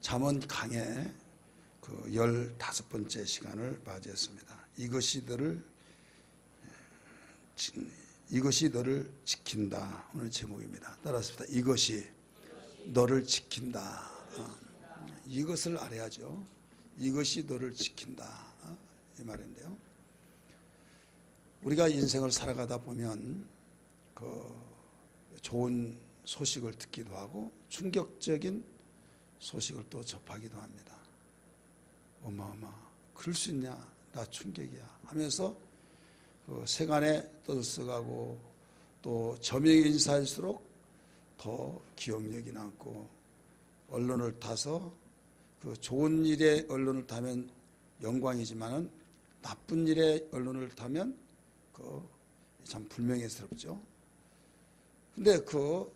잠언 강의 그 15번째 시간을 맞이했습니다. 이것이 너를 지킨다. 오늘 제목입니다. 따라합시다. 이것이 너를 지킨다. 이것을 알아야죠. 이것이 너를 지킨다. 이 말인데요. 우리가 인생을 살아가다 보면 그 좋은 소식을 듣기도 하고 충격적인 소식을 또 접하기도 합니다. 어마어마, 그럴 수 있냐? 나 충격이야 하면서 그 세간에 떠들썩하고 또 저명의 인사일수록 더 기억력이 남고, 언론을 타서 그 좋은 일에 언론을 타면 영광이지만은 나쁜 일에 언론을 타면 그 참 불명예스럽죠. 근데 그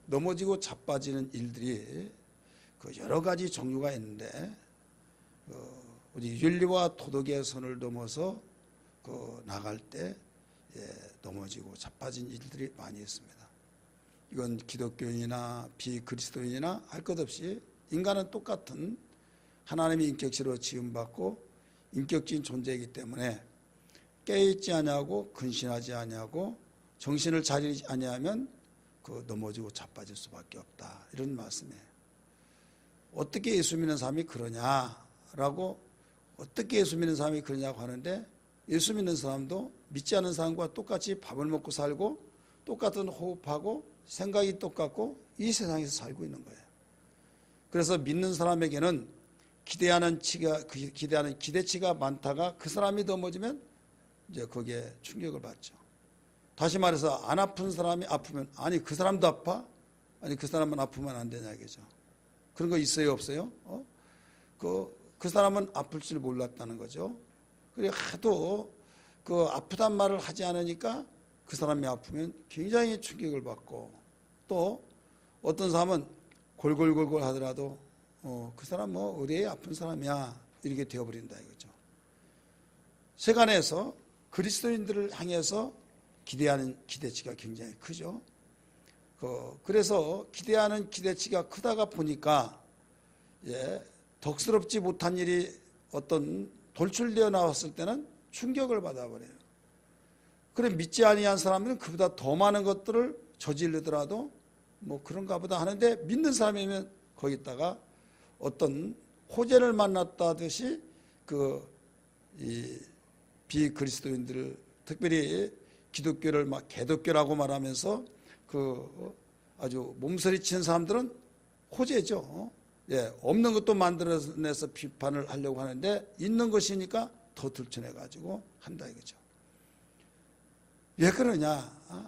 넘어지고 자빠지는 일들이 그 여러 가지 종류가 있는데 우리 윤리와 도덕의 선을 넘어서 그 나갈 때 넘어지고 자빠진 일들이 많이 있습니다. 이건 기독교인이나 비그리스도인이나 할 것 없이 인간은 똑같은 하나님의 인격체로 지음받고 인격적인 존재이기 때문에 깨어있지 아니하고 근신하지 아니하고 정신을 차리지 아니하면 그 넘어지고 자빠질 수밖에 없다. 이런 말씀이에요. 어떻게 예수 믿는 사람이 그러냐라고, 어떻게 예수 믿는 사람이 그러냐고 하는데, 예수 믿는 사람도 믿지 않는 사람과 똑같이 밥을 먹고 살고 똑같은 호흡하고 생각이 똑같고 이 세상에서 살고 있는 거예요. 그래서 믿는 사람에게는 기대하는 기대치가 많다가 그 사람이 넘어지면 이제 거기에 충격을 받죠. 다시 말해서 안 아픈 사람이 아프면, 아니 그 사람도 아파? 아니 그 사람은 아프면 안 되냐 이거죠. 그런 거 있어요 없어요? 그 사람은 아플 줄 몰랐다는 거죠. 그래 하도 그 아프단 말을 하지 않으니까 그 사람이 아프면 굉장히 충격을 받고, 또 어떤 사람은 골골골골 하더라도 그 사람 뭐 의뢰에 아픈 사람이야 이렇게 되어버린다 이거죠. 세간에서 그리스도인들을 향해서 기대하는 기대치가 굉장히 크죠. 그래서 기대하는 기대치가 크다가 보니까 덕스럽지 못한 일이 어떤 돌출되어 나왔을 때는 충격을 받아버려요. 그래 믿지 아니한 사람들은 그보다 더 많은 것들을 저지르더라도 뭐 그런가 보다 하는데, 믿는 사람이면 거기다가 어떤 호재를 만났다듯이 이 비그리스도인들을, 특별히 기독교를 막 개독교라고 말하면서 아주 몸서리치는 사람들은 호재죠. 없는 것도 만들어내서 비판을 하려고 하는데 있는 것이니까 더 들춰내가지고 한다 이거죠. 왜 그러냐?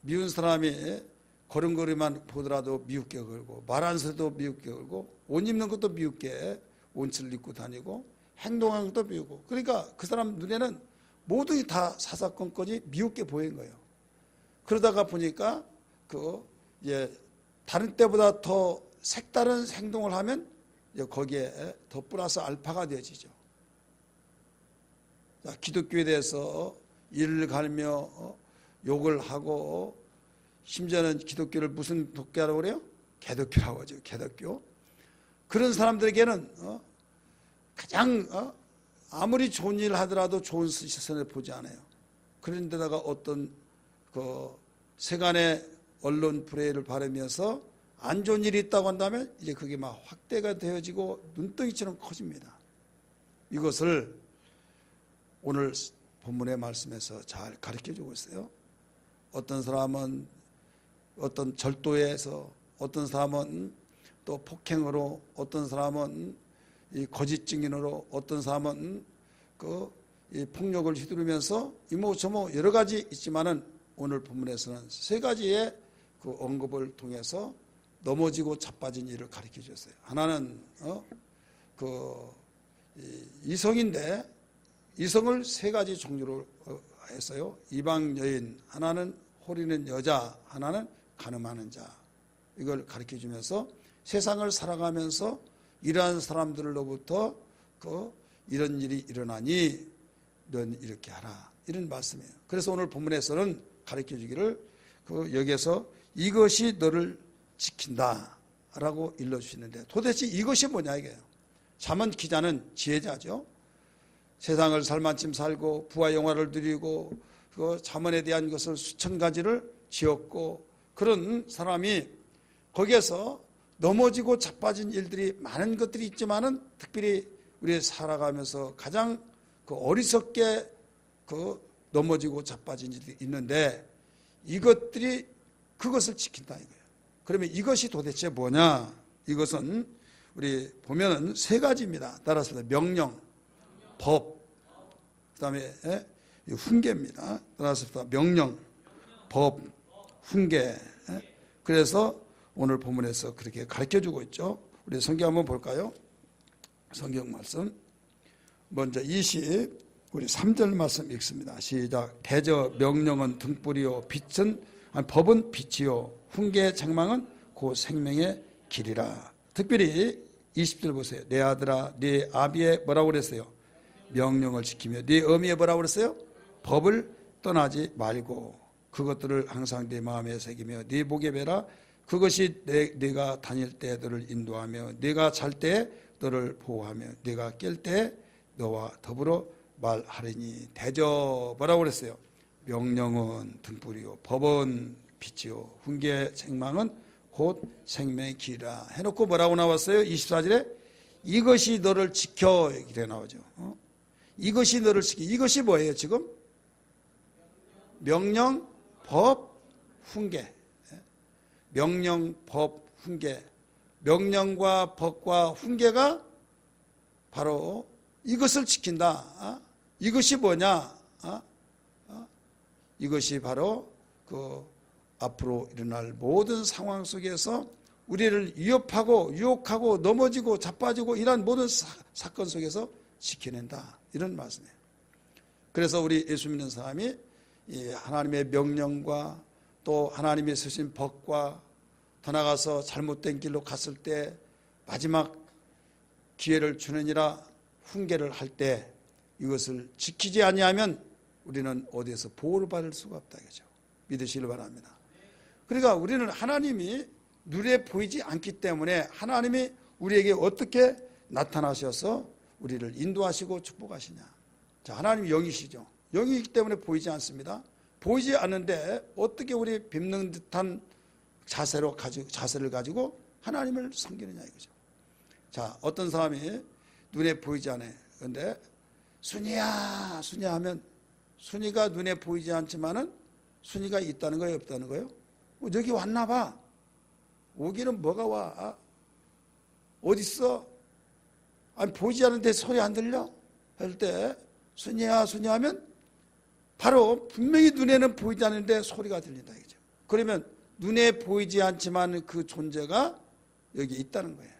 미운 사람이 걸음걸이만 보더라도 미웃게 걸고, 말 안 서도 미웃게 걸고, 옷 입는 것도 미웃게 옷을 입고 다니고, 행동하는 것도 미우고, 그러니까 그 사람 눈에는 모두 다 사사건건이 미웃게 보이는 거예요. 그러다가 보니까 다른 때보다 더 색다른 행동을 하면 거기에 더 플러스 알파가 되어지죠. 기독교에 대해서 이를 갈며 욕을 하고, 심지어는 기독교를 무슨 독교라고 그래요? 개독교라고 하죠. 개독교. 그런 사람들에게는 가장 아무리 좋은 일을 하더라도 좋은 시선을 보지 않아요. 그런데다가 어떤 세간의 언론 불의를 바라면서 안 좋은 일이 있다고 한다면 이제 그게 막 확대가 되어지고 눈덩이처럼 커집니다. 이것을 오늘 본문의 말씀에서 잘 가르쳐주고 있어요. 어떤 사람은 어떤 절도에서, 어떤 사람은 또 폭행으로, 어떤 사람은 이 거짓 증인으로, 어떤 사람은 이 폭력을 휘두르면서 이모저모 여러 가지 있지만은, 오늘 본문에서는 세 가지의 그 언급을 통해서 넘어지고 자빠진 일을 가르쳐 줬어요. 하나는 이성인데 이성을 세 가지 종류로 했어요. 이방 여인, 하나는 호리는 여자, 하나는 간음하는 자. 이걸 가르쳐 주면서 세상을 살아가면서 이러한 사람들로부터 이런 일이 일어나니 넌 이렇게 하라, 이런 말씀이에요. 그래서 오늘 본문에서는 가르쳐 주기를 여기에서 이것이 너를 지킨다 라고 일러주시는데 도대체 이것이 뭐냐 이게요. 잠언 기자는 지혜자죠. 세상을 살만큼 살고 부와 영화를 누리고 그 잠언에 대한 것을 수천 가지를 지었고 그런 사람이 거기에서 넘어지고 자빠진 일들이 많은 것들이 있지만은 특별히 우리 살아가면서 가장 그 어리석게 그 넘어지고 자빠진 일이 있는데 이것들이 그것을 지킨다 이거예요. 그러면 이것이 도대체 뭐냐? 이것은 우리 보면은 세 가지입니다. 따라서 명령, 법, 그다음에 훈계입니다. 따라서 명령, 법, 훈계. 그래서 오늘 본문에서 그렇게 가르쳐주고 있죠. 우리 성경 한번 볼까요? 성경 말씀 먼저 우리 3절 말씀 읽습니다. 시작. 대저 명령은 등불이요 법은 빛이요 훈계의 책망은 그 생명의 길이라. 특별히 20절 보세요. 내 아들아 네 아비의 뭐라고 그랬어요? 명령을 지키며 네 어미의 뭐라고 그랬어요? 법을 떠나지 말고 그것들을 항상 네 마음에 새기며 네 목에 베라. 그것이 네가 다닐 때 너를 인도하며 네가 잘 때 너를 보호하며 네가 깰 때 너와 더불어 말하리니. 대저 뭐라고 그랬어요? 명령은 등불이요 법은 빛이요 훈계의 책망은 곧 생명의 길이라 해놓고 뭐라고 나왔어요? 24절에 이것이 너를 지켜 이렇게 나오죠. 이것이 너를 지켜. 이것이 뭐예요 지금? 명령, 법, 훈계. 명령, 법, 훈계. 명령과 법과 훈계가 바로 이것을 지킨다. 이것이 뭐냐? 이것이 바로 그 앞으로 일어날 모든 상황 속에서 우리를 위협하고 유혹하고 넘어지고 자빠지고 이러한 모든 사건 속에서 지켜낸다. 이런 말씀이에요. 그래서 우리 예수 믿는 사람이 이 하나님의 명령과 또 하나님이 쓰신 법과 더 나아가서 잘못된 길로 갔을 때 마지막 기회를 주느니라 훈계를 할 때 이것을 지키지 아니하면 우리는 어디에서 보호를 받을 수가 없다 이거죠. 믿으시길 바랍니다. 그러니까 우리는 하나님이 눈에 보이지 않기 때문에 하나님이 우리에게 어떻게 나타나셔서 우리를 인도하시고 축복하시냐. 자, 하나님이 영이시죠. 영이기 때문에 보이지 않습니다. 보이지 않는데 어떻게 우리 뵙는 듯한 자세를 가지고 하나님을 섬기느냐 이거죠. 자, 어떤 사람이 눈에 보이지 않아요. 그런데 순이야 순이야 하면 순이가 눈에 보이지 않지만은 순이가 있다는 거예요, 없다는 거예요? 여기 왔나 봐. 오기는 뭐가 와? 어디 있어? 아니 보이지 않는데 소리 안 들려? 할 때 순이야 순이야 하면 바로 분명히 눈에는 보이지 않는데 소리가 들린다 이거죠. 그러면 눈에 보이지 않지만 그 존재가 여기 있다는 거예요.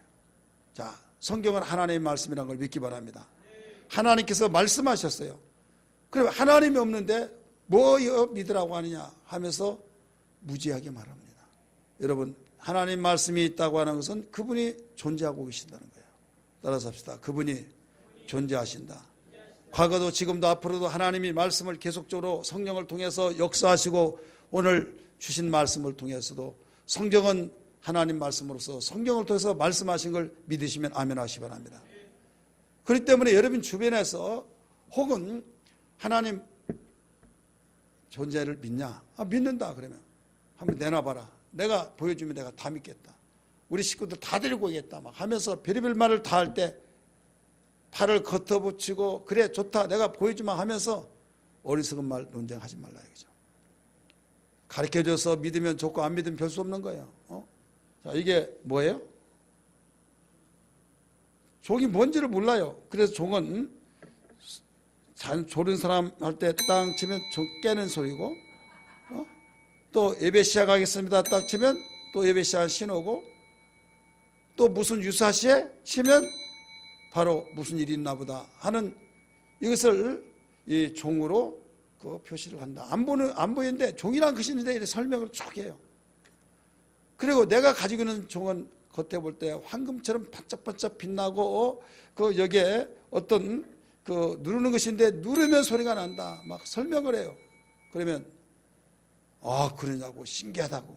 자, 성경은 하나님의 말씀이라는 걸 믿기 바랍니다. 하나님께서 말씀하셨어요. 그럼 하나님이 없는데 뭐 믿으라고 하느냐 하면서 무지하게 말합니다. 여러분, 하나님 말씀이 있다고 하는 것은 그분이 존재하고 계신다는 거예요. 따라서 합시다. 그분이 존재하신다. 과거도 지금도 앞으로도 하나님이 말씀을 계속적으로 성령을 통해서 역사하시고 오늘 주신 말씀을 통해서도 성경은 하나님 말씀으로서 성경을 통해서 말씀하신 걸 믿으시면 아멘 하시기 바랍니다. 그렇기 때문에 여러분 주변에서 혹은 하나님 존재를 믿냐? 믿는다 그러면 한번 내놔봐라. 내가 보여주면 내가 다 믿겠다. 우리 식구들 다 데리고 오겠다 막 하면서 별의별 말을 다 할 때 팔을 걷어붙이고 그래 좋다 내가 보여주마 하면서 어리석은 말 논쟁하지 말라 이거죠. 가르쳐줘서 믿으면 좋고 안 믿으면 별 수 없는 거예요. 자, 이게 뭐예요? 종이 뭔지를 몰라요. 그래서 종은 졸은 사람 할 때 땅 치면 종 깨는 소리고 또 예배 시작하겠습니다 딱 치면 또 예배 시작 신호고 또 무슨 유사시에 치면 바로 무슨 일이 있나 보다 하는 이것을 이 종으로 그 표시를 한다. 안 보이는데 종이란 것이 있는데 이렇게 설명을 쭉 해요. 그리고 내가 가지고 있는 종은 겉에 볼 때 황금처럼 반짝반짝 빛나고 그 여기에 어떤 그 누르는 것인데 누르면 소리가 난다. 막 설명을 해요. 그러면 그러냐고 신기하다고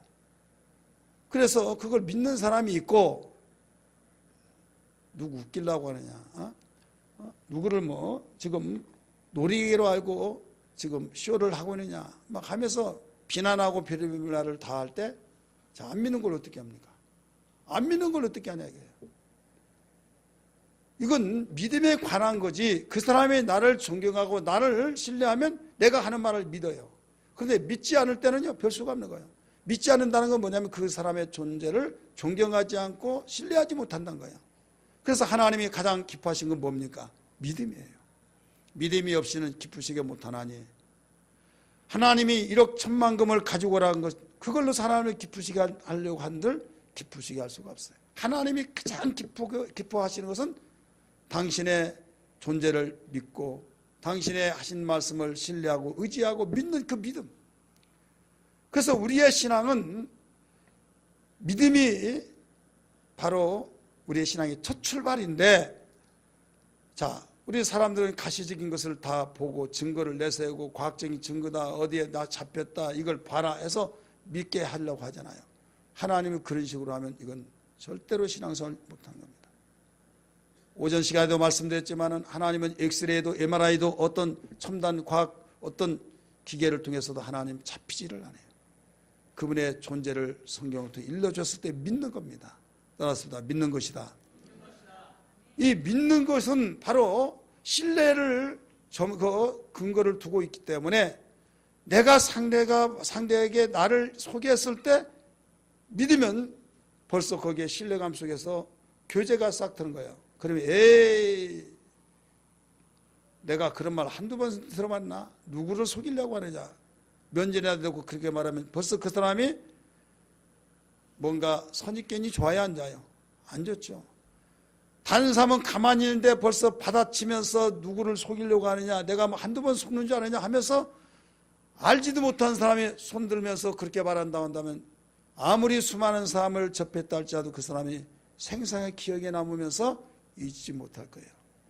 그래서 그걸 믿는 사람이 있고, 누구 웃기려고 하느냐, 누구를 뭐 지금 놀이개로 알고 지금 쇼를 하고 있느냐 막 하면서 비난하고 별의별을 다 할 때, 자, 안 믿는 걸 어떻게 합니까? 안 믿는 걸 어떻게 하냐 이거예요. 이건 믿음에 관한 거지, 그 사람이 나를 존경하고 나를 신뢰하면 내가 하는 말을 믿어요. 그런데 믿지 않을 때는요, 별 수가 없는 거예요. 믿지 않는다는 건 뭐냐면 그 사람의 존재를 존경하지 않고 신뢰하지 못한다는 거예요. 그래서 하나님이 가장 기뻐하신 건 뭡니까? 믿음이에요. 믿음이 없이는 기쁘시게 못하나니, 하나님이 1억 1천만 금을 가지고 오라는 것, 그걸로 하나님을 기쁘시게 하려고 한들 기쁘시게 할 수가 없어요. 하나님이 가장 기뻐하시는 것은 당신의 존재를 믿고 당신의 하신 말씀을 신뢰하고 의지하고 믿는 그 믿음. 그래서 우리의 신앙은, 믿음이 바로 우리의 신앙의 첫 출발인데, 자, 우리 사람들은 가시적인 것을 다 보고 증거를 내세우고 과학적인 증거다, 어디에 나 잡혔다, 이걸 봐라 해서 믿게 하려고 하잖아요. 하나님은 그런 식으로 하면 이건 절대로 신앙생활 못하는 겁니다. 오전 시간에도 말씀드렸지만 하나님은 엑스레이도 MRI도 어떤 첨단 과학 어떤 기계를 통해서도 하나님 잡히지를 않아요. 그분의 존재를 성경을 통해 일러줬을 때 믿는 겁니다. 따랐습니다. 믿는 것이다. 이 믿는 것은 바로 신뢰를 근거를 두고 있기 때문에, 내가 상대에게 나를 소개했을 때 믿으면 벌써 거기에 신뢰감 속에서 교제가 싹 트는 거예요. 그러면 에이, 내가 그런 말 한두 번 들어봤나? 누구를 속이려고 하느냐? 면전에다 대고 그렇게 말하면 벌써 그 사람이 뭔가 선입견이 좋아야 앉아요? 안 좋죠. 다른 사람은 가만히 있는데 벌써 받아치면서 누구를 속이려고 하느냐, 내가 뭐 한두 번 속는 줄 아느냐 하면서 알지도 못한 사람이 손들면서 그렇게 말한다고 한다면, 아무리 수많은 사람을 접했다 할지라도 그 사람이 생생하게 기억에 남으면서 잊지 못할 거예요.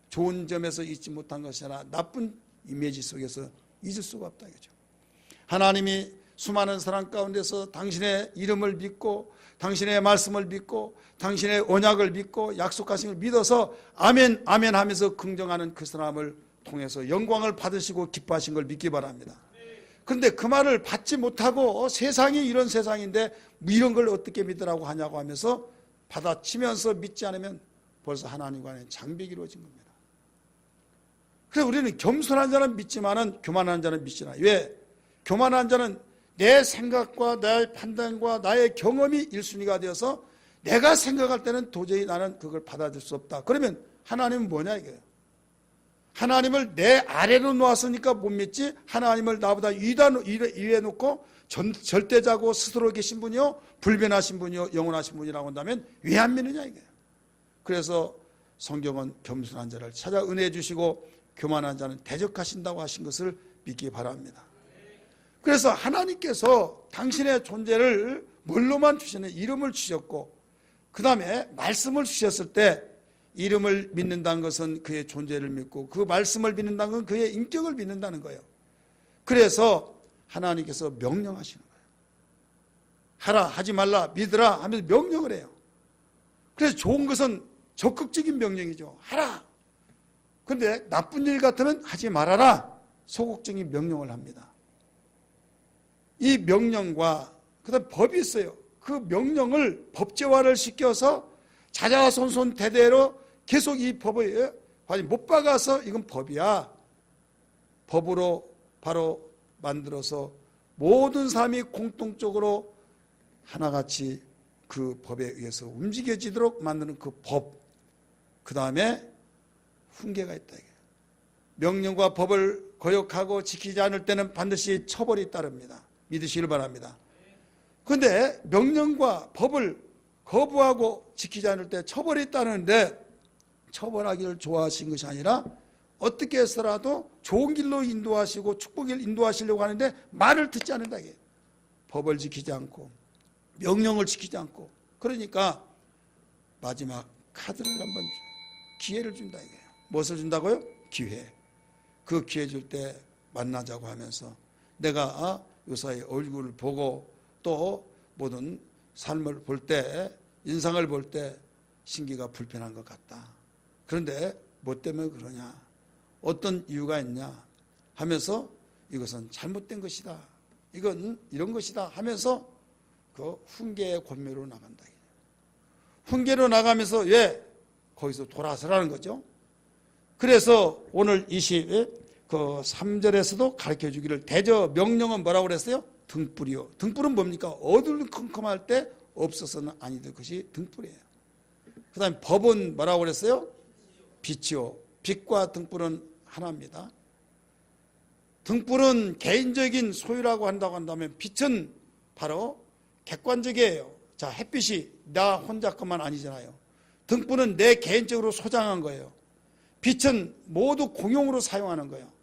좋은 점에서 잊지 못한 것이 아니라 나쁜 이미지 속에서 잊을 수가 없다 이거죠. 하나님이 수많은 사람 가운데서 당신의 이름을 믿고 당신의 말씀을 믿고 당신의 언약을 믿고 약속하신 걸 믿어서 아멘 아멘 하면서 긍정하는 그 사람을 통해서 영광을 받으시고 기뻐하신 걸 믿기 바랍니다. 그런데 그 말을 받지 못하고 세상이 이런 세상인데 이런 걸 어떻게 믿으라고 하냐고 하면서 받아치면서 믿지 않으면 벌써 하나님과는 장벽이 이루어진 겁니다. 그래서 우리는 겸손한 자는 믿지만은 교만한 자는 믿지 않아요. 왜? 교만한 자는 내 생각과 나의 판단과 나의 경험이 1순위가 되어서 내가 생각할 때는 도저히 나는 그걸 받아들일 수 없다. 그러면 하나님은 뭐냐 이거예요. 하나님을 내 아래로 놓았으니까 못 믿지, 하나님을 나보다 위에 놓고 절대자고 스스로 계신 분이요 불변하신 분이요 영원하신 분이라고 한다면 왜 안 믿느냐 이거예요. 그래서 성경은 겸손한 자를 찾아 은혜 주시고 교만한 자는 대적하신다고 하신 것을 믿기 바랍니다. 그래서 하나님께서 당신의 존재를 뭘로만 주시는, 이름을 주셨고 그 다음에 말씀을 주셨을 때, 이름을 믿는다는 것은 그의 존재를 믿고 그 말씀을 믿는다는 건 그의 인격을 믿는다는 거예요. 그래서 하나님께서 명령하시는 거예요. 하라, 하지 말라, 믿으라 하면서 명령을 해요. 그래서 좋은 것은 적극적인 명령이죠. 하라. 그런데 나쁜 일 같으면 하지 말아라, 소극적인 명령을 합니다. 이 명령과 그다음 법이 있어요. 그 명령을 법제화를 시켜서 자자손손 대대로 계속 이 법을 못 박아서 이건 법이야, 법으로 바로 만들어서 모든 사람이 공통적으로 하나같이 그 법에 의해서 움직여지도록 만드는 그 법, 그 다음에 훈계가 있다. 명령과 법을 거역하고 지키지 않을 때는 반드시 처벌이 따릅니다. 믿으시길 바랍니다. 그런데 명령과 법을 거부하고 지키지 않을 때 처벌이 따르는데, 처벌하기를 좋아하신 것이 아니라 어떻게 해서라도 좋은 길로 인도하시고 축복을 인도하시려고 하는데 말을 듣지 않는다. 법을 지키지 않고 명령을 지키지 않고. 그러니까 마지막 카드를 한번 기회를 준다 이거예요. 무엇을 준다고요? 기회. 그 기회 줄 때 만나자고 하면서 내가 요사의 얼굴을 보고 또 모든 삶을 볼 때, 인상을 볼 때 신기가 불편한 것 같다. 그런데 뭐 때문에 그러냐, 어떤 이유가 있냐 하면서 이것은 잘못된 것이다, 이건 이런 것이다 하면서 그 훈계의 권면으로 나간다. 훈계로 나가면서 왜 거기서 돌아서라는 거죠. 그래서 오늘 23절에서도 가르쳐 주기를, 대저 명령은 뭐라고 그랬어요? 등불이요. 등불은 뭡니까? 어두컴컴할 때 없어서는 아니 될 것이 등불이에요. 그 다음에 법은 뭐라고 그랬어요? 빛이요. 빛과 등불은 하나입니다. 등불은 개인적인 소유라고 한다고 한다면 빛은 바로 객관적이에요. 자, 햇빛이 나 혼자 것만 아니잖아요. 등불은 내 개인적으로 소장한 거예요. 빛은 모두 공용으로 사용하는 거예요.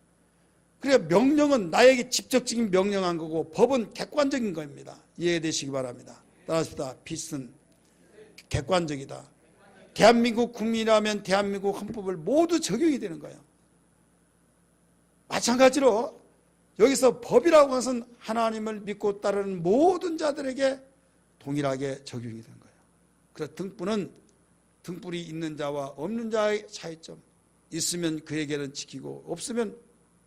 그러니까 명령은 나에게 직접적인 명령한 거고 법은 객관적인 겁니다. 이해되시기 바랍니다. 따라합시다. 빛은 객관적이다. 대한민국 국민이라면 대한민국 헌법을 모두 적용이 되는 거예요. 마찬가지로 여기서 법이라고 하는 것은 하나님을 믿고 따르는 모든 자들에게 동일하게 적용이 되는 거예요. 그래서 등불은 등불이 있는 자와 없는 자의 차이점, 있으면 그에게는 지키고 없으면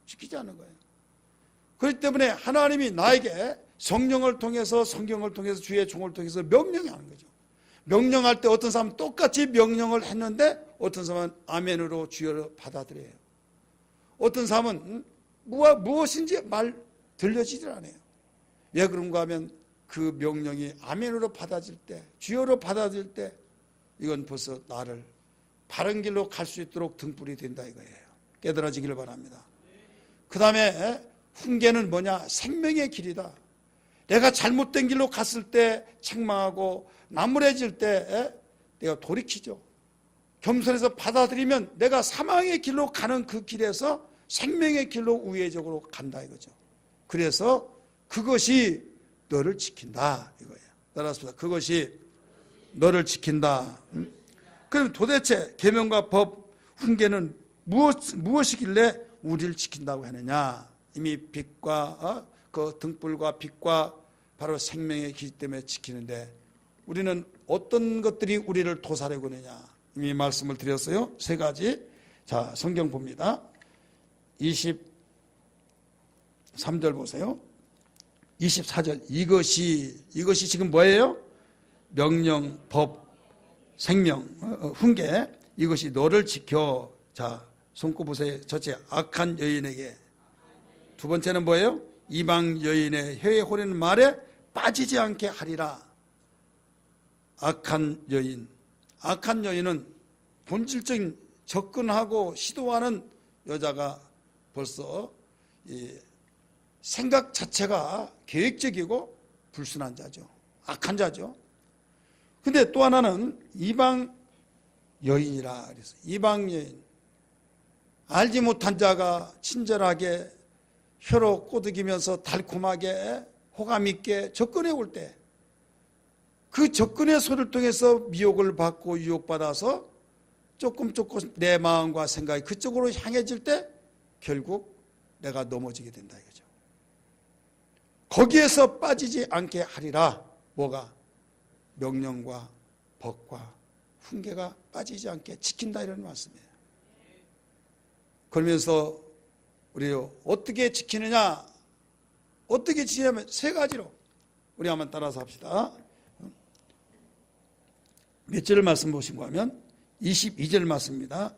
지키지 않는 거예요. 그렇기 때문에 하나님이 나에게 성령을 통해서, 성경을 통해서, 주의 종을 통해서 명령하는 거죠. 명령할 때 어떤 사람은 똑같이 명령을 했는데 어떤 사람은 아멘으로 주여로 받아들여요. 어떤 사람은 무엇인지 말 들려지질 않아요. 왜 그런가 하면 그 명령이 아멘으로 받아질 때, 주여로 받아질 때 이건 벌써 나를 바른 길로 갈 수 있도록 등불이 된다 이거예요. 깨달아지기를 바랍니다. 그 다음에 훈계는 뭐냐? 생명의 길이다. 내가 잘못된 길로 갔을 때 책망하고 나무래질 때 내가 돌이키죠. 겸손해서 받아들이면 내가 사망의 길로 가는 그 길에서 생명의 길로 우회적으로 간다 이거죠. 그래서 그것이 너를 지킨다 이거예요. 따라서 그것이 너를 지킨다. 그럼 도대체 계명과 법, 훈계는 무엇이길래 우리를 지킨다고 하느냐? 이미 빛과 그 등불과 빛과 바로 생명의 길 때문에 지키는데 우리는 어떤 것들이 우리를 도사려고 하느냐? 이미 말씀을 드렸어요. 세 가지. 자, 성경 봅니다. 23절 보세요. 24절. 이것이 지금 뭐예요? 명령, 법, 생명, 훈계. 이것이 너를 지켜. 자, 손꼽 보세요. 첫째, 악한 여인에게. 두 번째는 뭐예요? 이방 여인의 혀에 호르는 말에 빠지지 않게 하리라. 악한 여인. 악한 여인은 본질적인 접근하고 시도하는 여자가 벌써 이 생각 자체가 계획적이고 불순한 자죠. 악한 자죠. 근데 또 하나는 이방 여인이라 그래서 이방 여인. 알지 못한 자가 친절하게 혀로 꼬드기면서 달콤하게 호감 있게 접근해 올 때 그 접근의 소리를 통해서 미혹을 받고 유혹받아서 조금 내 마음과 생각이 그쪽으로 향해질 때 결국 내가 넘어지게 된다 이거죠. 거기에서 빠지지 않게 하리라. 뭐가? 명령과 법과 훈계가 빠지지 않게 지킨다 이런 말씀이에요. 그러면서 우리 어떻게 지키느냐? 어떻게 지키냐면 세 가지로 우리 한번 따라서 합시다. 몇 절 말씀 보신고 하면 22절 말씀입니다.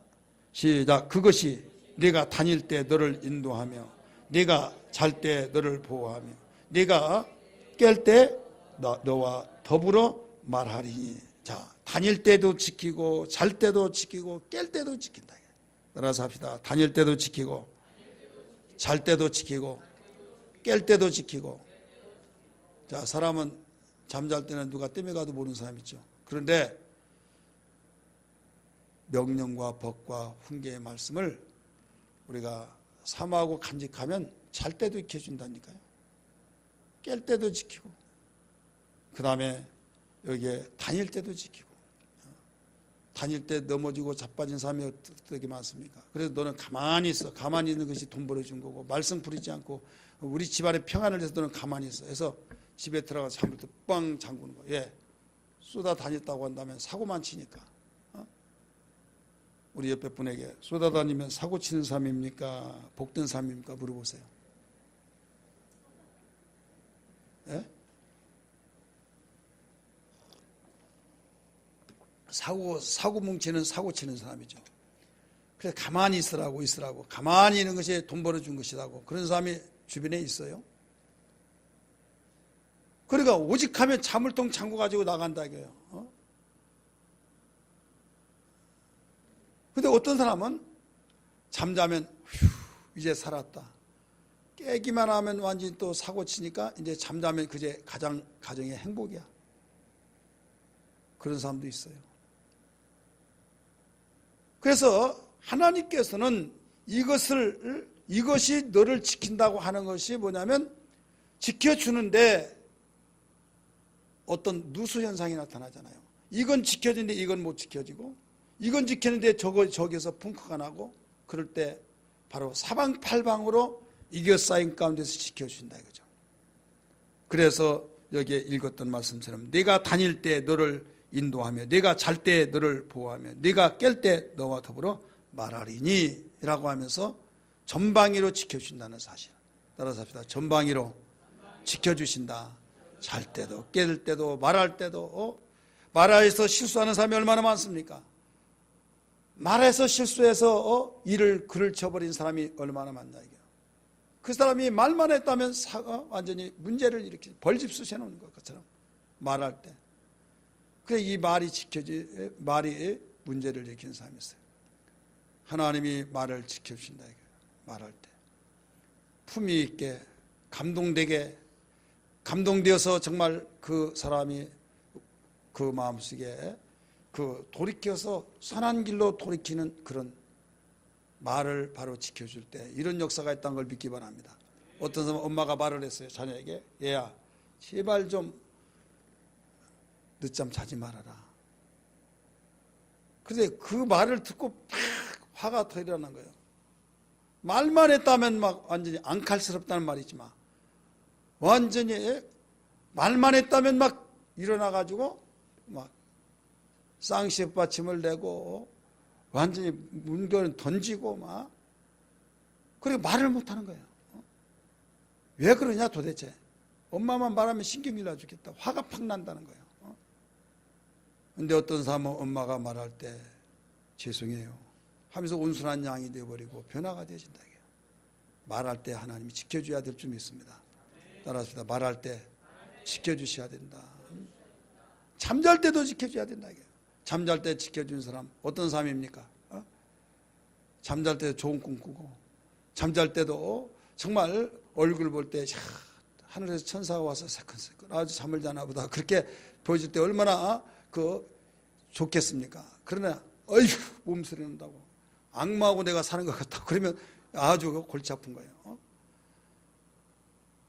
시작. 그것이 네가 다닐 때 너를 인도하며 네가 잘 때 너를 보호하며 네가 깰 때 너와 더불어 말하리니. 자, 다닐 때도 지키고 잘 때도 지키고 깰 때도 지킨다. 따라서 합시다. 다닐 때도 지키고 잘 때도 지키고 깰 때도 지키고. 자, 사람은 잠잘 때는 누가 땜에 가도 모르는 사람 있죠. 그런데 명령과 법과 훈계의 말씀을 우리가 사모하고 간직하면 잘 때도 지켜준다니까요. 깰 때도 지키고 그 다음에 여기에 다닐 때도 지키고. 다닐 때 넘어지고 자빠진 사람이 어떻게 많습니까? 그래서 너는 가만히 있어. 가만히 있는 것이 돈 벌어준 거고 말썽 부리지 않고 우리 집안의 평안을 위해서 너는 가만히 있어. 그래서 집에 들어가서 잠을 뻥 잠그는 거. 예. 쏟아 다녔다고 한다면 사고만 치니까. 우리 옆에 분에게 쏟아 다니면 사고 치는 삶입니까? 복된 삶입니까? 물어보세요. 예? 사고 뭉치는 사고 치는 사람이죠. 그래서 가만히 있으라고 가만히 있는 것이 돈 벌어준 것이라고 그런 사람이 주변에 있어요. 그러니까 오직하면 자물통 창고 가지고 나간다 이거예요. 근데 어떤 사람은 잠자면 휴, 이제 살았다. 깨기만 하면 완전히 또 사고 치니까 이제 잠자면 그제 가정의 행복이야. 그런 사람도 있어요. 그래서 하나님께서는 이것이 너를 지킨다고 하는 것이 뭐냐면 지켜주는데 어떤 누수 현상이 나타나잖아요. 이건 지켜지는데 이건 못 지켜지고, 이건 지켰는데 저기서 펑크가 나고, 그럴 때 바로 사방팔방으로 이겨 쌓인 가운데서 지켜주신다 이거죠. 그래서 여기에 읽었던 말씀처럼 네가 다닐 때 너를 인도하며 네가 잘 때 너를 보호하며 네가 깰 때 너와 더불어 말하리니 라고 하면서 전방위로 지켜주신다는 사실. 따라서 합시다. 전방위로 지켜주신다. 잘 때도 깰 때도 말할 때도. 말해서 실수하는 사람이 얼마나 많습니까? 말해서 실수해서 글을 쳐버린 사람이 얼마나 많나 이게. 그 사람이 말만 했다면 완전히 문제를 이렇게 벌집 쑤셔놓는 것처럼 말할 때. 그래 이 말이 문제를 일으키는 사람이 있어요. 하나님이 말을 지켜주신다 이거예요. 말할 때 품위 있게 감동되어서 정말 그 사람이 그 마음속에 돌이켜서 선한 길로 돌이키는 그런 말을 바로 지켜줄 때 이런 역사가 있다는 걸 믿기 바랍니다. 어떤 사람은 엄마가 말을 했어요. 자녀에게 얘야 제발 좀 늦잠 자지 말아라. 그런데 그 말을 듣고 팍 화가 터일어난 거예요. 말만 했다면 막 완전히 앙칼스럽다는 말이지만 완전히 말만 했다면 막 일어나가지고 막 쌍시의 받침을 내고 완전히 문결을 던지고 막 그리고 말을 못하는 거예요. 왜 그러냐 도대체. 엄마만 말하면 신경이 나 죽겠다. 화가 팍 난다는 거예요. 근데 어떤 사람은 엄마가 말할 때 죄송해요 하면서 온순한 양이 되어버리고 변화가 되어진다. 말할 때 하나님이 지켜줘야 될 줄 믿습니다. 따라합시다. 말할 때 지켜주셔야 된다. 잠잘 때도 지켜줘야 된다. 잠잘 때 지켜주는 사람 어떤 사람입니까? 잠잘 때 좋은 꿈 꾸고 잠잘 때도 정말 얼굴 볼 때 하늘에서 천사가 와서 새끈새끈 아주 잠을 자나 보다 그렇게 보여줄 때 얼마나 좋겠습니까? 그러나 어휴 몸소리 난다고 악마하고 내가 사는 것 같다 그러면 아주 골치 아픈 거예요.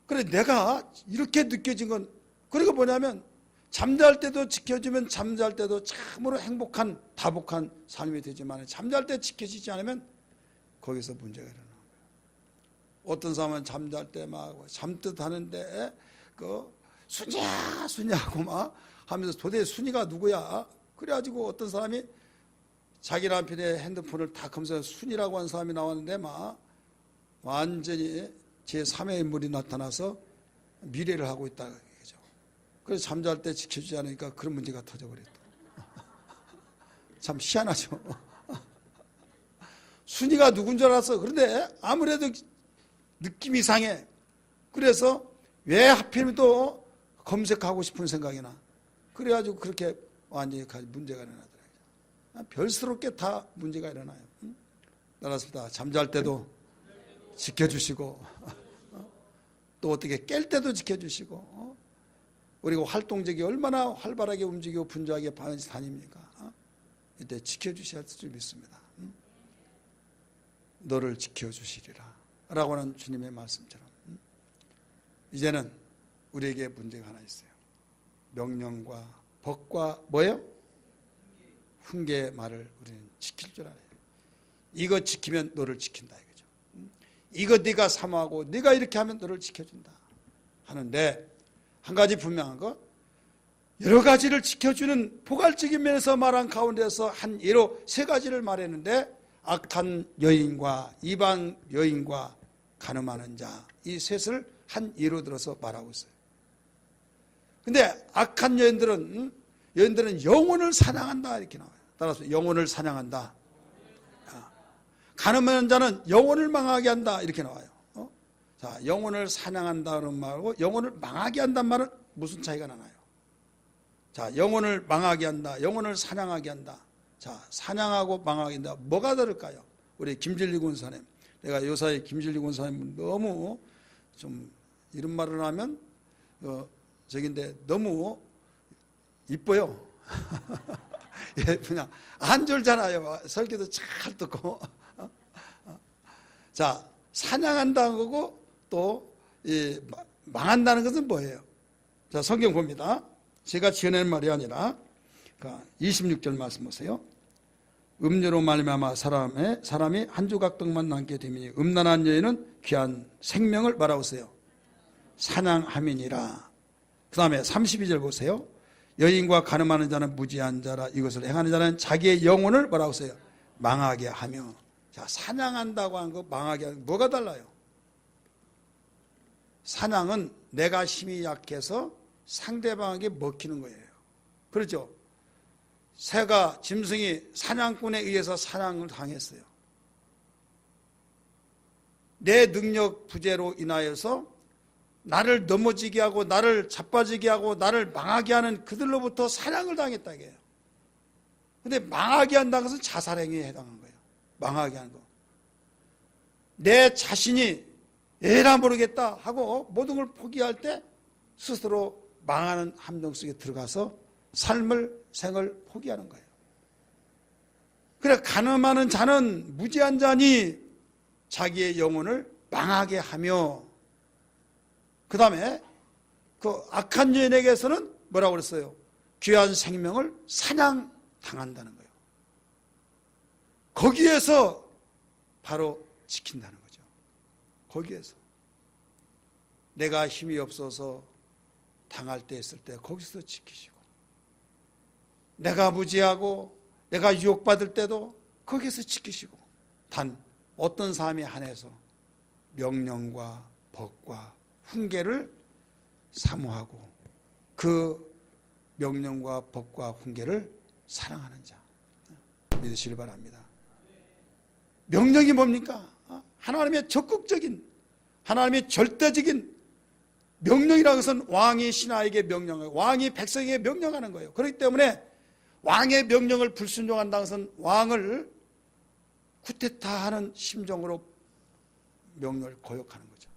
그래 내가 이렇게 느껴진 건 그리고 뭐냐면 잠잘 때도 지켜주면 잠잘 때도 참으로 행복한 다복한 삶이 되지만 잠잘 때 지켜지지 않으면 거기서 문제가 일어나는 거예요. 어떤 사람은 잠잘 때 막 잠뜻 하는데 순이야 순이하고 막 하면서 도대체 순이가 누구야? 그래가지고 어떤 사람이 자기 남편의 핸드폰을 다 검색해서 순이라고 하는 사람이 나왔는데 막 완전히 제3의 인물이 나타나서 미래를 하고 있다. 얘기죠. 그래서 잠잘 때 지켜주지 않으니까 그런 문제가 터져버렸다. 참 희한하죠. 순이가 누군 줄 알았어. 그런데 아무래도 느낌이 이상해. 그래서 왜 하필이면 또 검색하고 싶은 생각이 나. 그래가지고 그렇게 완전히 문제가 일어나더라고요. 별스럽게 다 문제가 일어나요. 따라서 잠잘 때도 지켜주시고 또 어떻게 깰 때도 지켜주시고 그리고 활동적이 얼마나 활발하게 움직이고 분주하게 다닙니까? 이때 지켜주셔야 할 줄 믿습니다. 너를 지켜주시리라 라고 하는 주님의 말씀처럼 이제는 우리에게 문제가 하나 있어요. 명령과 법과 뭐예요? 훈계의 말을 우리는 지킬 줄 알아요. 이거 지키면 너를 지킨다 이거죠. 이거 네가 사모하고 네가 이렇게 하면 너를 지켜준다 하는데 한 가지 분명한 거, 여러 가지를 지켜주는 포괄적인 면에서 말한 가운데서 한 예로 세 가지를 말했는데, 악한 여인과 이방 여인과 간음하는 자, 이 셋을 한 예로 들어서 말하고 있어요. 근데 악한 여인들은 영혼을 사냥한다 이렇게 나와요. 따라서 영혼을 사냥한다. 간음하는 자는 영혼을 망하게 한다 이렇게 나와요. 자, 영혼을 사냥한다는 말하고 영혼을 망하게 한다는 말은 무슨 차이가 나나요? 자, 영혼을 망하게 한다, 영혼을 사냥하게 한다. 자, 사냥하고 망하게 한다. 뭐가 다를까요? 우리 김진리 군사님, 내가 요사이 김진리 군사님 너무 좀 이런 말을 하면 저긴데 너무 이뻐요. 예, 그냥 안 졸잖아요. 설교도 잘 듣고. 자, 사냥한다는 거고 또 망한다는 것은 뭐예요? 자, 성경 봅니다. 제가 지어낸 말이 아니라 26절 말씀 보세요. 음료로 말미암아 사람이 한 조각 떡만 남게 되니 음란한 여인은 귀한 생명을 말하고 있어요. 사냥함이니라. 그 다음에 32절 보세요. 여인과 간음하는 자는 무지한 자라. 이것을 행하는 자는 자기의 영혼을 뭐라고 써요? 망하게 하며. 자, 사냥한다고 하는 거 망하게 하는 거 뭐가 달라요? 사냥은 내가 힘이 약해서 상대방에게 먹히는 거예요. 그렇죠? 새가, 짐승이 사냥꾼에 의해서 사냥을 당했어요. 내 능력 부재로 인하여서 나를 넘어지게 하고 나를 자빠지게 하고 나를 망하게 하는 그들로부터 사냥을 당했다 이게요. 근데 망하게 한다는 것은 자살행위에 해당한 거예요. 망하게 하는 거. 내 자신이 에라 모르겠다 하고 모든 걸 포기할 때 스스로 망하는 함정 속에 들어가서 생을 포기하는 거예요. 그래, 간음하는 자는 무지한 자니 자기의 영혼을 망하게 하며, 그 다음에 그 악한 여인에게서는 뭐라고 그랬어요? 귀한 생명을 사냥당한다는 거예요. 거기에서 바로 지킨다는 거죠. 거기에서 내가 힘이 없어서 당할 때 있을 때 거기서 지키시고, 내가 무지하고 내가 유혹받을 때도 거기서 지키시고, 단 어떤 삶에 한해서 명령과 법과 훈계를 사모하고 그 명령과 법과 훈계를 사랑하는 자 믿으시길 바랍니다. 명령이 뭡니까? 하나님의 적극적인, 하나님의 절대적인 명령이라는 것은 왕이 신하에게 명령하고 왕이 백성에게 명령하는 거예요. 그렇기 때문에 왕의 명령을 불순종한다는 것은 왕을 쿠데타하는 심정으로 명령을 거역하는 거죠.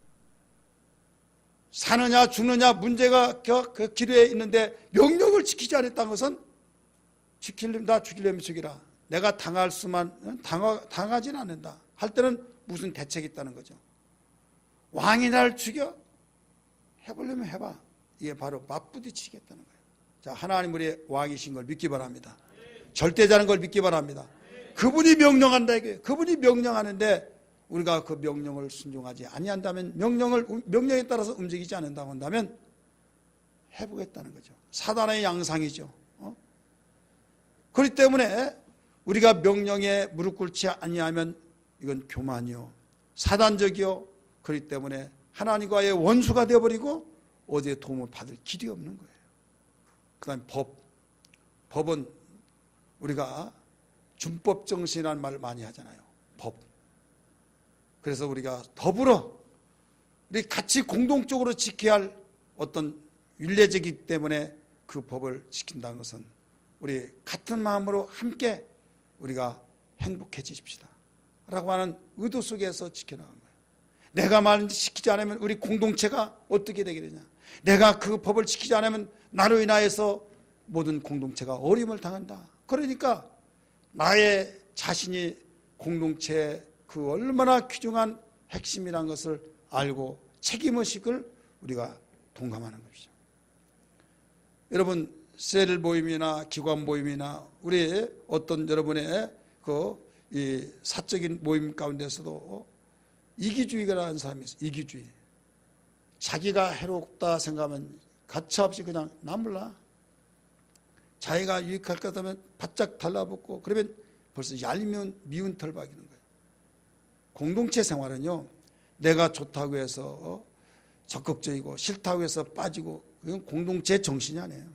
사느냐 죽느냐 문제가 그 기로에 있는데 명령을 지키지 않았다는 것은 지키려면 나 죽이려면 죽이라, 내가 당할 수만 당하지는 않는다 할 때는 무슨 대책이 있다는 거죠. 왕이 날 죽여? 해보려면 해봐. 이게 바로 맞부딪히겠다는 거예요. 자, 하나님 우리의 왕이신 걸 믿기 바랍니다. 절대자는 걸 믿기 바랍니다. 그분이 명령한다 이거예요. 그분이 명령하는데 우리가 그 명령을 순종하지 아니한다면, 명령에 따라서 움직이지 않는다고 한다면 해보겠다는 거죠. 사단의 양상이죠. 그렇기 때문에 우리가 명령에 무릎 꿇지 아니하면 이건 교만이요, 사단적이요. 그렇기 때문에 하나님과의 원수가 되어버리고 어디에 도움을 받을 길이 없는 거예요. 그 다음에 법은 우리가 준법정신이라는 말을 많이 하잖아요. 법. 그래서 우리가 더불어 우리 같이 공동적으로 지켜야 할 어떤 윤례적이기 때문에 그 법을 지킨다는 것은 우리 같은 마음으로 함께 우리가 행복해지십시다 라고 하는 의도 속에서 지켜나간 거예요. 내가 말을 지키지 않으면 우리 공동체가 어떻게 되게 되냐, 내가 그 법을 지키지 않으면 나로 인하여서 모든 공동체가 어려움을 당한다. 그러니까 나의 자신이 공동체의 그 얼마나 귀중한 핵심이라는 것을 알고 책임의식을 우리가 동감하는 것이죠. 여러분, 셀 모임이나 기관 모임이나 우리 어떤 여러분의 이 사적인 모임 가운데서도 이기주의라는 사람이 있어요. 이기주의. 자기가 해롭다 생각하면 가차없이 그냥 나몰라. 자기가 유익할 것 같으면 바짝 달라붙고, 그러면 벌써 얄미운 미운 털 박이는 거예요. 공동체 생활은요, 내가 좋다고 해서 적극적이고 싫다고 해서 빠지고, 그건 공동체 정신이 아니에요.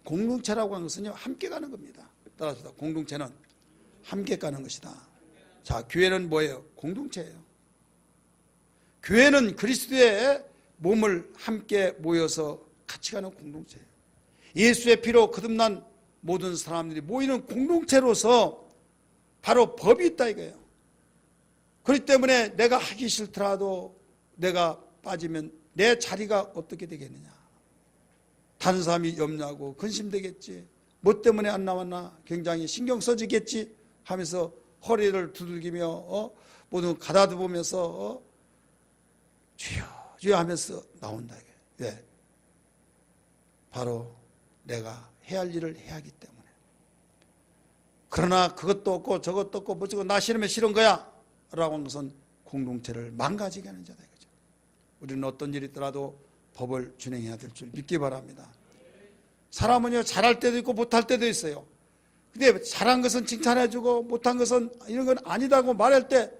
공동체라고 하는 것은요, 함께 가는 겁니다. 따라서 공동체는 함께 가는 것이다. 자, 교회는 뭐예요? 공동체예요. 교회는 그리스도의 몸을 함께 모여서 같이 가는 공동체예요. 예수의 피로 거듭난 모든 사람들이 모이는 공동체로서 바로 법이 있다 이거예요. 그렇기 때문에 내가 하기 싫더라도 내가 빠지면 내 자리가 어떻게 되겠느냐. 다른 사람이 염려하고 근심되겠지. 뭐 때문에 안 나왔나 굉장히 신경 써지겠지 하면서 허리를 두들기며 모두 가다듬으면서 주여 주여 하면서 나온다. 왜? 바로 내가 해야 할 일을 해야 하기 때문에. 그러나 그것도 없고 저것도 없고 뭐저거 나 싫으면 싫은 거야 라고 하는 것은 공동체를 망가지게 하는 자다 이거죠. 우리는 어떤 일이 있더라도 법을 준행해야 될 줄 믿기 바랍니다. 사람은요, 잘할 때도 있고 못할 때도 있어요. 근데 잘한 것은 칭찬해주고 못한 것은 이런 건 아니다고 말할 때,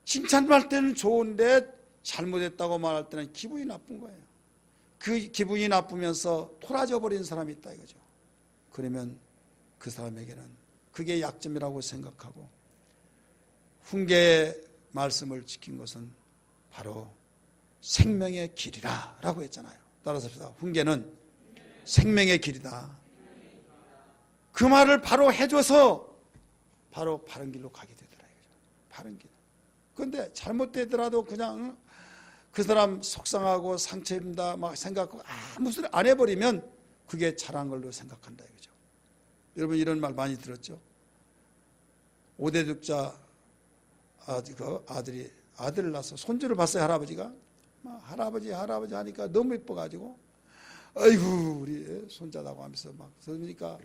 칭찬할 때는 좋은데 잘못했다고 말할 때는 기분이 나쁜 거예요. 그 기분이 나쁘면서 토라져 버린 사람이 있다 이거죠. 그러면 그 사람에게는 그게 약점이라고 생각하고, 훈계의 말씀을 지킨 것은 바로 생명의 길이라 라고 했잖아요. 따라서 합시다. 훈계는 생명의 길이다. 그 말을 바로 해줘서 바로 바른 길로 가게 되더라 이거죠. 바른 길. 그런데 잘못되더라도 그냥 그 사람 속상하고 상처 입는다 막 생각하고 아무 소리 안 해버리면 그게 잘한 걸로 생각한다 이거죠. 여러분 이런 말 많이 들었죠. 5대 독자 아들을 낳아서 손주를 봤어요. 할아버지가 할아버지 하니까 너무 예뻐가지고 아이고 우리 손자다고 하면서 막 그러니까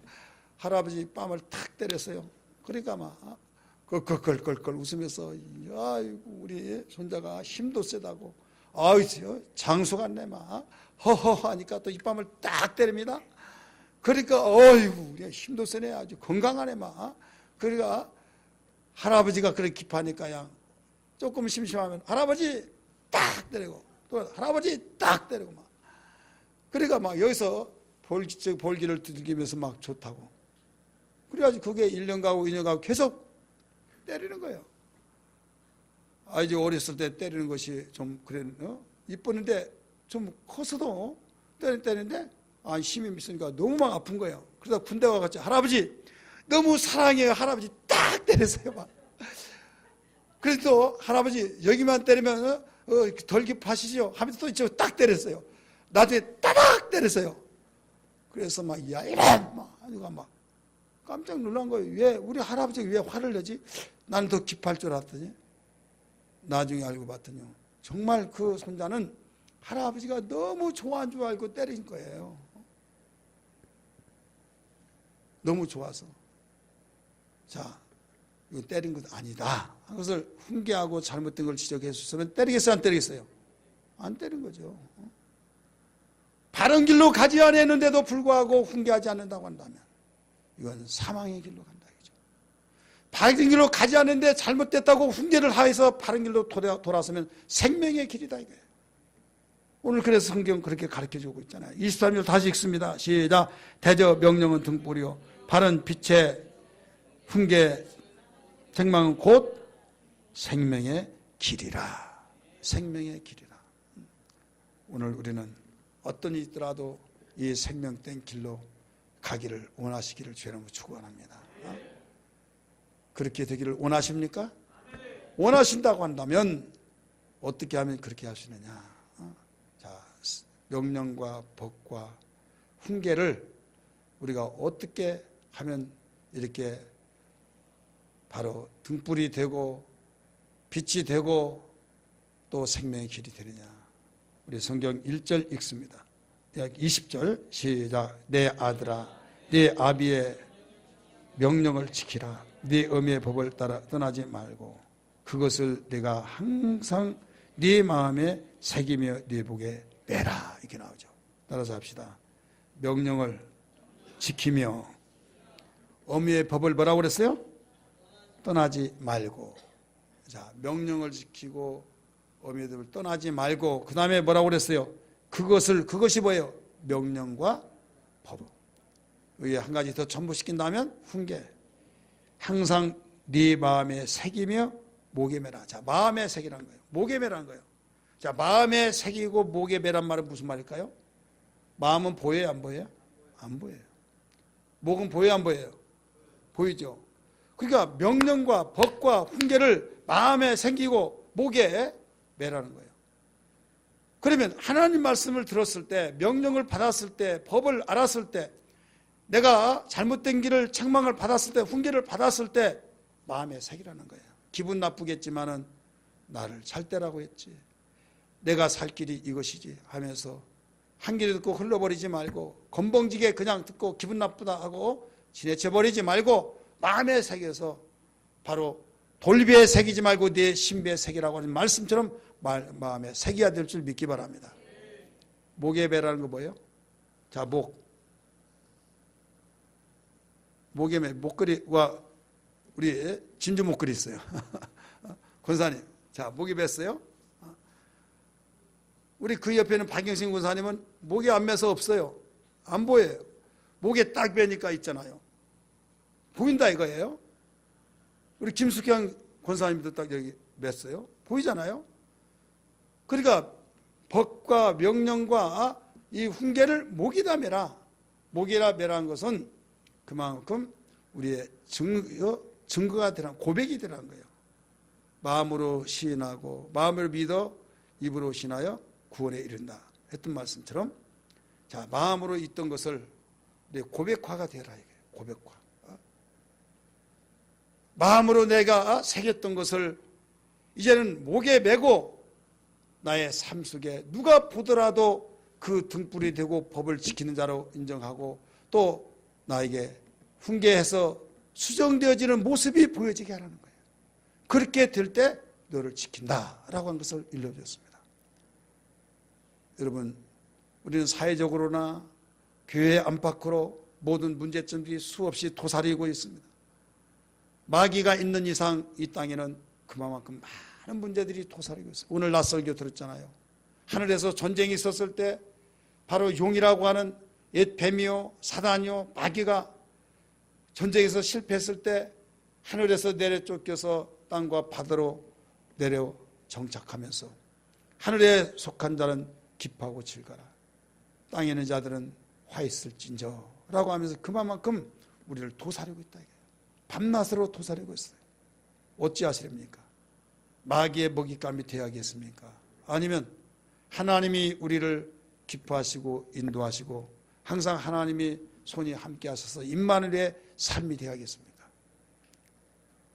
할아버지 뺨을 탁 때렸어요. 그러니까 막 껄껄껄껄 웃으면서 아이고 우리 손자가 힘도 세다고 아이 장수 같네 막 허허 하니까 또 이 뺨을 딱 때립니다. 그러니까 어이구 우리 힘도 세네 아주 건강하네 막. 그러니까 할아버지가 그렇게 기파니까 그냥 조금 심심하면 할아버지 딱 때리고 또 할아버지 딱 때리고 막. 그러니까 막 여기서 볼기를 두들기면서 막 좋다고. 그래가지고 그게 1년 가고 2년 가고 계속 때리는 거예요. 아, 이제 어렸을 때 때리는 것이 좀 그래, 이뻤는데 좀 커서도 때리는데 힘이 있으니까 너무 막 아픈 거예요. 그러다 군대 와가지고 할아버지 너무 사랑해요. 할아버지 딱 때렸어요. 막. 그래서 또 할아버지 여기만 때리면 덜 깊하시죠? 하면서 또 이쪽으로 딱 때렸어요. 나중에 따닥 때렸어요. 그래서 막 이런 막 깜짝 놀란 거예요. 왜 우리 할아버지가 왜 화를 내지? 나는 더 깊할 줄 알았더니 나중에 알고 봤더니 정말 그 손자는 할아버지가 너무 좋아한 줄 알고 때린 거예요. 너무 좋아서. 자, 이거 때린 것 아니다. 그것을 훈계하고 잘못된 걸 지적했으면 때리겠어요? 안 때리겠어요? 안 때린 거죠. 바른 길로 가지 않았는데도 불구하고 훈계하지 않는다고 한다면 이건 사망의 길로 간다. 바른 길로 가지 않는데 잘못됐다고 훈계를 하여서 바른 길로 돌아서면 생명의 길이다 이거예요. 오늘 그래서 성경 그렇게 가르쳐주고 있잖아요. 23절 다시 읽습니다. 시작. 대저 명령은 등불이요 바른 빛의 훈계 책망은 곧 생명의 길이라. 생명의 길이라. 오늘 우리는 어떤 일이 있더라도 이 생명된 길로 가기를 원하시기를 주님으로 축원합니다. 그렇게 되기를 원하십니까? 원하신다고 한다면 어떻게 하면 그렇게 하시느냐? 자, 명령과 법과 훈계를 우리가 어떻게 하면 이렇게 바로 등불이 되고 빛이 되고 또 생명의 길이 되느냐? 우리 성경 1절 읽습니다. 20절 시작. 내 아들아 네 아비의 명령을 지키라. 네 어미의 법을 따라 떠나지 말고 그것을 내가 항상 네 마음에 새기며 네 복에 매라 이렇게 나오죠. 따라서 합시다. 명령을 지키며 어미의 법을 뭐라고 그랬어요? 떠나지 말고. 자, 명령을 지키고 어미의 법을 떠나지 말고, 그 다음에 뭐라고 그랬어요? 그것이 뭐예요? 명령과 법. 여기 한 가지 더 첨부시킨다면 훈계. 항상 네 마음에 새기며 목에 매라. 자, 마음에 새기라는 거예요. 목에 매라는 거예요. 자, 마음에 새기고 목에 매란 말은 무슨 말일까요? 마음은 보여요, 안 보여요? 안 보여요. 목은 보여요, 안 보여요? 보이죠. 그러니까 명령과 법과 훈계를 마음에 새기고 목에 매라는 거예요. 그러면 하나님 말씀을 들었을 때, 명령을 받았을 때, 법을 알았을 때, 내가 잘못된 길을 책망을 받았을 때, 훈계를 받았을 때 마음에 새기라는 거예요. 기분 나쁘겠지만은 나를 잘 때라고 했지, 내가 살 길이 이것이지 하면서 한 길을 듣고 흘러버리지 말고, 건방지게 그냥 듣고 기분 나쁘다 하고 지내쳐버리지 말고 마음에 새겨서, 바로 돌비에 새기지 말고 네 신비에 새기라고 하는 말씀처럼 마음에 새겨야 될 줄 믿기 바랍니다. 목에 매라는 거 뭐예요? 자, 목에 매, 목걸이와 우리 진주 목걸이 있어요. 권사님, 자, 목에 맸어요? 우리 그 옆에는 박영신 권사님은 목에 안 매서 없어요. 안 보여요. 목에 딱 매니까 있잖아요. 보인다 이거예요. 우리 김숙현 권사님도 딱 여기 맸어요. 보이잖아요. 그러니까 법과 명령과 이 훈계를 목에다 매라. 목에다 매라는 것은 그만큼 우리의 증거가 되라는, 고백이 되라는 거예요. 마음으로 시인하고 마음을 믿어 입으로 신하여 구원에 이른다 했던 말씀처럼, 자, 마음으로 있던 것을 고백화가 되라 이게 고백화. 마음으로 내가 새겼던 것을 이제는 목에 메고 나의 삶 속에 누가 보더라도 그 등불이 되고 법을 지키는 자로 인정하고, 또 나에게 훈계해서 수정되어지는 모습이 보여지게 하라는 거예요. 그렇게 될 때 너를 지킨다라고 하는 것을 일러주었습니다. 여러분, 우리는 사회적으로나 교회 안팎으로 모든 문제점들이 수없이 도사리고 있습니다. 마귀가 있는 이상 이 땅에는 그만큼 많은 문제들이 도사리고 있어요. 오늘 낯설교 들었잖아요. 하늘에서 전쟁이 있었을 때 바로 용이라고 하는 옛 뱀이요 사단이요 마귀가 전쟁에서 실패했을 때 하늘에서 내려 쫓겨서 땅과 바다로 내려 정착하면서 하늘에 속한 자는 기뻐하고 즐거라, 땅에 있는 자들은 화 있을진저 라고 하면서 그만큼 우리를 도사리고 있다. 밤낮으로 도사리고 있어요. 어찌하시렵니까? 마귀의 먹잇감이 되어야겠습니까? 아니면 하나님이 우리를 기뻐하시고 인도하시고 항상 하나님이 손이 함께 하셔서 임마누엘의 삶이 되어야겠습니까?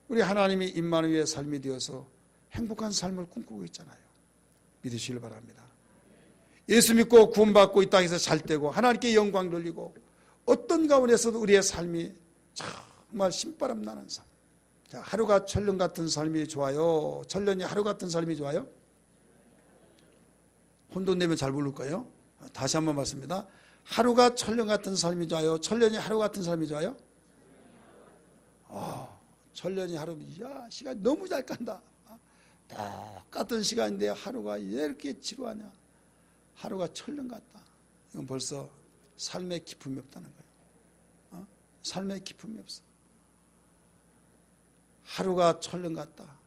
우리 하나님이 임마누엘의 삶이 되어서 행복한 삶을 꿈꾸고 있잖아요. 믿으시길 바랍니다. 예수 믿고 구원받고 이 땅에서 잘 되고 하나님께 영광 돌리고 어떤 가운데서도 우리의 삶이 정말 신바람 나는 삶. 자, 하루가 천년 같은 삶이 좋아요? 천년이 하루 같은 삶이 좋아요? 혼돈 내면 잘 부를 거예요. 다시 한번 말씀입니다. 하루가 천년 같은 삶이 좋아요? 천년이 하루 같은 삶이 좋아요? 천년이 하루, 야, 시간이 너무 잘 간다. 똑같은 시간인데 하루가 왜 이렇게 지루하냐? 하루가 천년 같다. 이건 벌써 삶의 기쁨이 없다는 거예요. 삶의 기쁨이 없어. 하루가 천년 같다.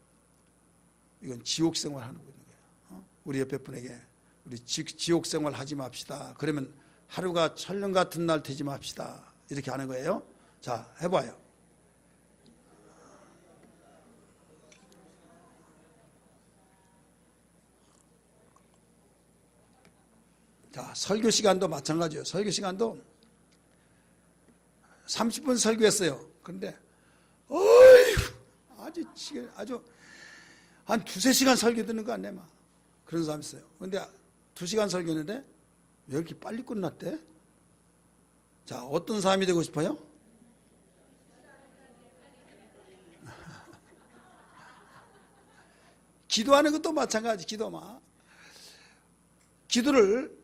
이건 지옥 생활하는 거예요. 우리 옆에 분에게 우리 지옥 생활 하지 맙시다. 그러면 하루가 천년 같은 날 되지 맙시다. 이렇게 하는 거예요. 자, 해봐요. 자, 설교 시간도 마찬가지예요. 설교 시간도 30분 설교했어요. 그런데 아주 한 2-3시간 설교 듣는 거 아니야, 막. 그런 사람 있어요. 그런데 2시간 설교했는데 왜 이렇게 빨리 끝났대? 자, 어떤 사람이 되고 싶어요? 기도하는 것도 마찬가지. 기도를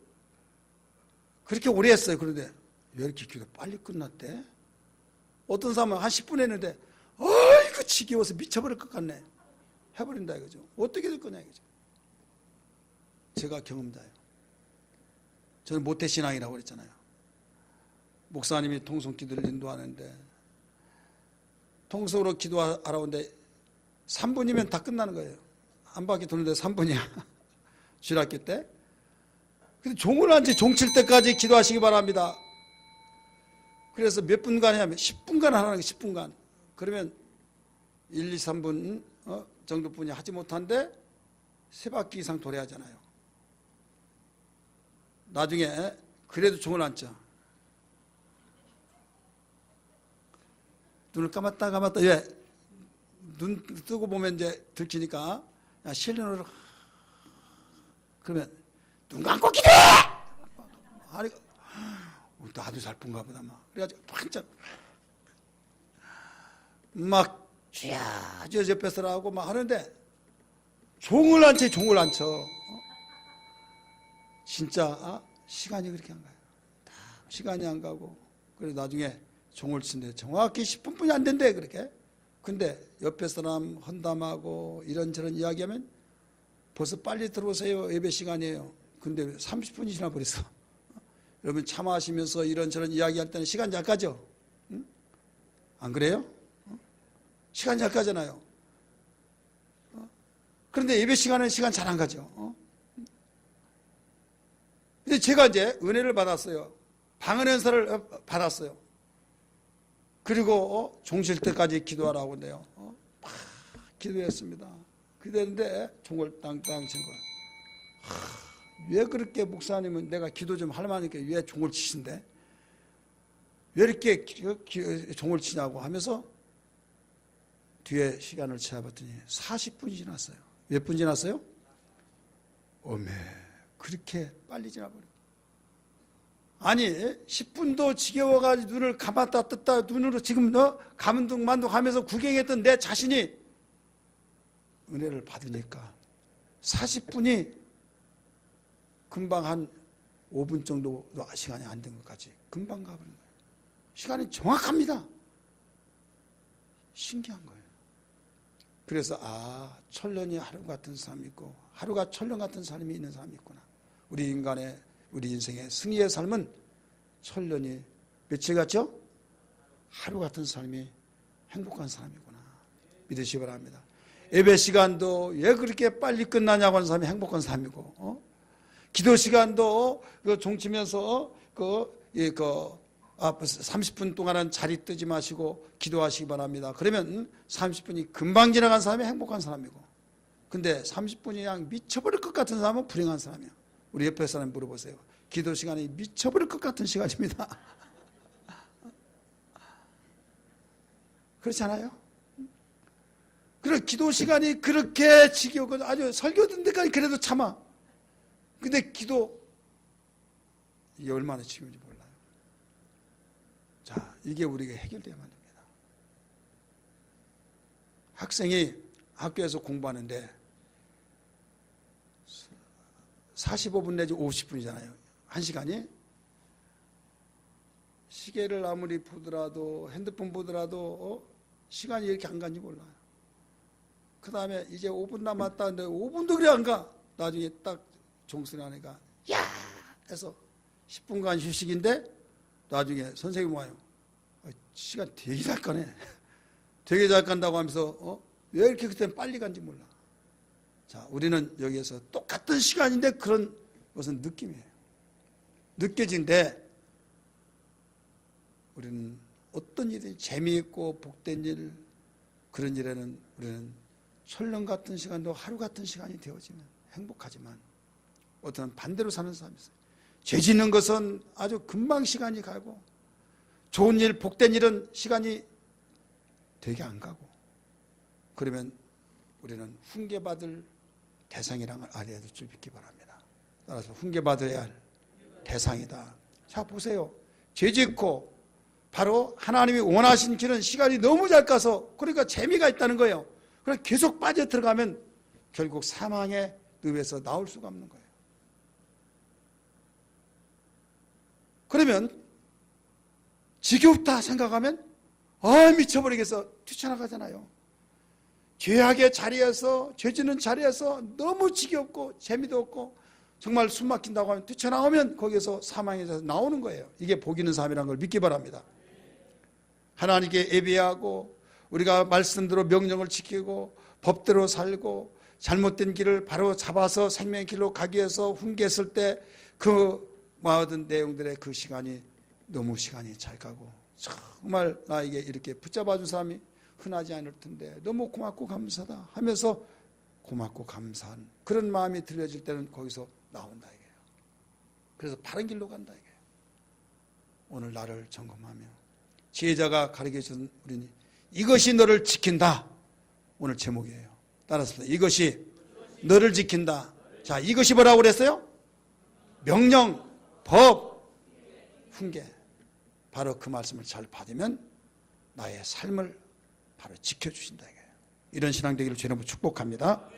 그렇게 오래 했어요. 그런데 왜 이렇게 기도 빨리 끝났대? 어떤 사람은 한 10분 했는데 어이구 지겨워서 미쳐버릴 것 같네. 해버린다 이거죠. 어떻게 될 거냐 이거죠. 제가 경험자예요. 저는 모태신앙이라고 그랬잖아요. 목사님이 통성기도를 인도하는데 통성으로 기도하러 오는데 3분이면 다 끝나는 거예요. 한 바퀴 도는데 3분이야. 주일학교 때. 근데 종을 앉지 종칠 때까지 기도하시기 바랍니다. 그래서 몇 분간 하면 10분간 하라는 거예요. 10분간. 그러면 1, 2, 3분 정도뿐이 하지 못한데 3바퀴 이상 돌아야 하잖아요. 나중에 그래도 종을 앉죠. 눈을 감았다 왜? 눈 뜨고 보면 이제 들키니까 실눈으로 그러면 눈 감고 기도해! 아니 나도 잘 본가 보다 막 그래가지고 반짝 막 쥐야 옆에서 하고 막 하는데 종을 안 쳐. 진짜 시간이 그렇게 안 가요. 시간이 안 가고 그래서 나중에 종을 치는데 정확히 10분뿐이 안 된대 그렇게. 근데 옆에 사람 헌담하고 이런저런 이야기하면 벌써 빨리 들어오세요. 예배 시간이에요. 근데 30분이 지나 버렸어. 여러분 참아하시면서 이런저런 이야기할 때는 시간 잘 가죠? 응? 안 그래요? 시간 잘 가잖아요. 그런데 예배 시간은 시간 잘 안 가죠. 근데 제가 이제 은혜를 받았어요. 방언 연사를 받았어요. 그리고 종실 때까지 기도하라고 한대요. 막 기도했습니다. 기도했는데 종을 땅땅 친 거예요. 왜 그렇게 목사님은 내가 기도 좀 할 만하니까 왜 종을 치신대? 왜 이렇게 종을 치냐고 하면서 뒤에 시간을 채워봤더니 40분이 지났어요. 몇 분 지났어요? 어메 그렇게 빨리 지나버려. 아니 10분도 지겨워가지고 눈을 감았다 떴다 눈으로 지금 가문둥만둥 하면서 구경했던 내 자신이 은혜를 받으니까 40분이 금방 한 5분 정도 시간이 안 된 것까지 금방 가버린 거예요. 시간이 정확합니다. 신기한 거예요. 그래서 천년이 하루 같은 사람이 있고 하루가 천년 같은 삶이 있는 사람이 있구나. 우리 인생의 승리의 삶은 천년이 며칠 같죠? 하루 같은 삶이 행복한 사람이구나. 믿으시기 바랍니다. 예배 시간도 왜 그렇게 빨리 끝나냐고 하는 사람이 행복한 사람이고, 기도 시간도 종치면서 30분 동안은 자리 뜨지 마시고 기도하시기 바랍니다. 그러면 30분이 금방 지나간 사람이 행복한 사람이고, 근데 30분이 그냥 미쳐버릴 것 같은 사람은 불행한 사람이에요. 우리 옆에 사람 물어보세요. 기도 시간이 미쳐버릴 것 같은 시간입니다. 그렇지 않아요? 그리고 기도 시간이 그렇게 지겨우고 아주 설교 듣는 데까지 그래도 참아. 근데 기도 이게 얼마나 지겨운지 몰라요. 자, 이게 우리가 해결되어야만 됩니다. 학생이 학교에서 공부하는데 45분 내지 50분이잖아요. 1시간이. 시계를 아무리 보더라도 핸드폰 보더라도 시간이 이렇게 안 간지 몰라요. 그 다음에 이제 5분 남았다 하는데 5분도 그래 안 가. 나중에 딱 종소리 하니까 야! 해서 10분간 휴식인데 나중에 선생님이 와요. 시간 되게 잘 가네. 되게 잘 간다고 하면서 왜 이렇게 그때는 빨리 간지 몰라. 자, 우리는 여기에서 똑같은 시간인데 그런 것은 느낌이에요. 느껴진데 우리는 어떤 일이 재미있고 복된 일, 그런 일에는 우리는 천년 같은 시간도 하루 같은 시간이 되어지면 행복하지만 어떤 반대로 사는 사람이 있어요. 죄 짓는 것은 아주 금방 시간이 가고 좋은 일, 복된 일은 시간이 되게 안 가고, 그러면 우리는 훈계받을 대상이란 걸 알아야 될 줄 믿기 바랍니다. 따라서 훈계받아야 할 대상이다. 자, 보세요. 죄 짓고 바로 하나님이 원하신 길은 시간이 너무 잘 가서 그러니까 재미가 있다는 거예요. 그래서 계속 빠져 들어가면 결국 사망의 늪에서 나올 수가 없는 거예요. 그러면 지겹다 생각하면 미쳐버리겠어 뛰쳐나가잖아요. 죄악의 자리에서, 죄지는 자리에서 너무 지겹고 재미도 없고 정말 숨 막힌다고 하면 뛰쳐나오면 거기에서 사망에서 나오는 거예요. 이게 복 있는 삶이라는 걸 믿기 바랍니다. 하나님께 예배하고 우리가 말씀대로 명령을 지키고 법대로 살고 잘못된 길을 바로 잡아서 생명의 길로 가기 위해서 훈계했을 때 그 모든 내용들의 그 시간이 너무 시간이 잘 가고 정말 나에게 이렇게 붙잡아 준 사람이 흔하지 않을 텐데 너무 고맙고 감사하다 하면서 고맙고 감사한 그런 마음이 들려질 때는 거기서 나온다 이게요. 그래서 바른 길로 간다 이게요. 오늘 나를 점검하며 지혜자가 가르쳐 준 우리는 이것이 너를 지킨다. 오늘 제목이에요. 따라서 이것이 너를 지킨다. 자, 이것이 뭐라고 그랬어요? 명령, 법, 훈계. 바로 그 말씀을 잘 받으면 나의 삶을 바로 지켜주신다. 이런 신앙 되기를 주님으로 축복합니다.